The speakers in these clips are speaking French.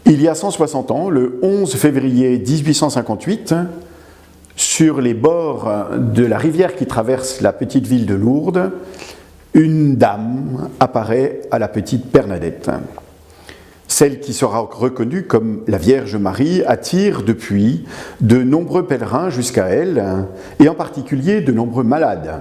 Il y a 160 ans, le 11 février 1858, sur les bords de la rivière qui traverse la petite ville de Lourdes, une dame apparaît à la petite Bernadette. Celle qui sera reconnue comme la Vierge Marie attire depuis de nombreux pèlerins jusqu'à elle, et en particulier de nombreux malades.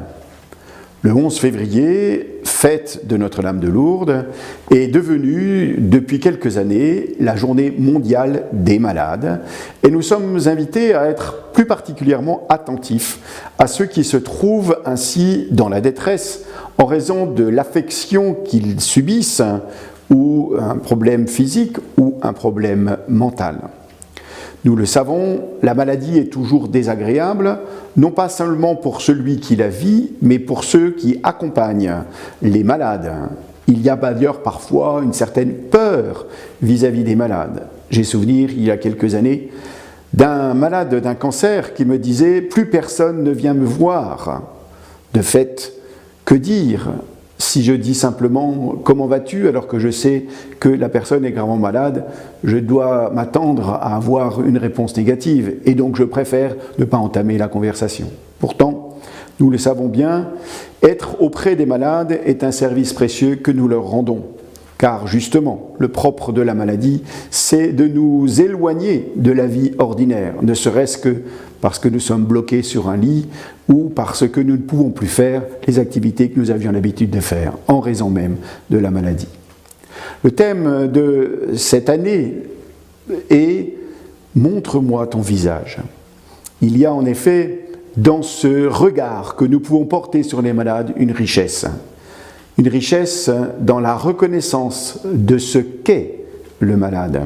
Le 11 février, fête de Notre-Dame de Lourdes, est devenue depuis quelques années la journée mondiale des malades, et nous sommes invités à être plus particulièrement attentifs à ceux qui se trouvent ainsi dans la détresse en raison de l'affection qu'ils subissent, ou un problème physique ou un problème mental. Nous le savons, la maladie est toujours désagréable, non pas seulement pour celui qui la vit, mais pour ceux qui accompagnent les malades. Il y a d'ailleurs parfois une certaine peur vis-à-vis des malades. J'ai souvenir, il y a quelques années, d'un malade d'un cancer qui me disait « Plus personne ne vient me voir ». De fait, que dire si je dis simplement « Comment vas-tu » alors que je sais que la personne est gravement malade, je dois m'attendre à avoir une réponse négative et donc je préfère ne pas entamer la conversation. Pourtant, nous le savons bien, être auprès des malades est un service précieux que nous leur rendons. Car justement, le propre de la maladie, c'est de nous éloigner de la vie ordinaire, ne serait-ce que parce que nous sommes bloqués sur un lit ou parce que nous ne pouvons plus faire les activités que nous avions l'habitude de faire, en raison même de la maladie. Le thème de cette année est « Montre-moi ton visage ». Il y a en effet dans ce regard que nous pouvons porter sur les malades une richesse dans la reconnaissance de ce qu'est le malade.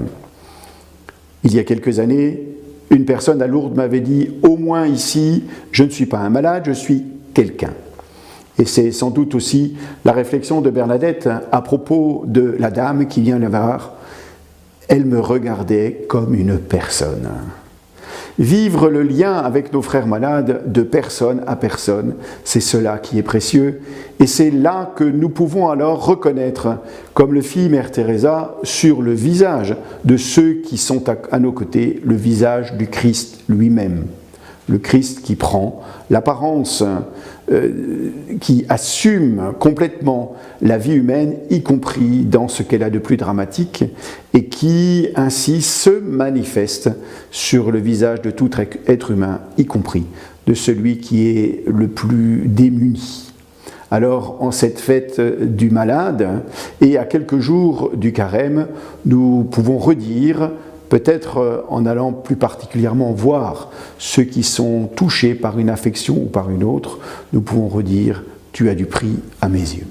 Il y a quelques années, une personne à Lourdes m'avait dit « Au moins ici, je ne suis pas un malade, je suis quelqu'un ». Et c'est sans doute aussi la réflexion de Bernadette à propos de la dame qui vient la voir. Elle me regardait comme une personne. Vivre le lien avec nos frères malades de personne à personne, c'est cela qui est précieux. Et c'est là que nous pouvons alors reconnaître, comme le fit Mère Teresa, sur le visage de ceux qui sont à nos côtés, le visage du Christ lui-même. Le Christ qui prend l'apparence, qui assume complètement la vie humaine, y compris dans ce qu'elle a de plus dramatique, et qui ainsi se manifeste sur le visage de tout être humain, y compris de celui qui est le plus démuni. Alors, en cette fête du malade, et à quelques jours du carême, nous pouvons redire, peut-être en allant plus particulièrement voir ceux qui sont touchés par une affection ou par une autre, nous pouvons redire « Tu as du prix à mes yeux ».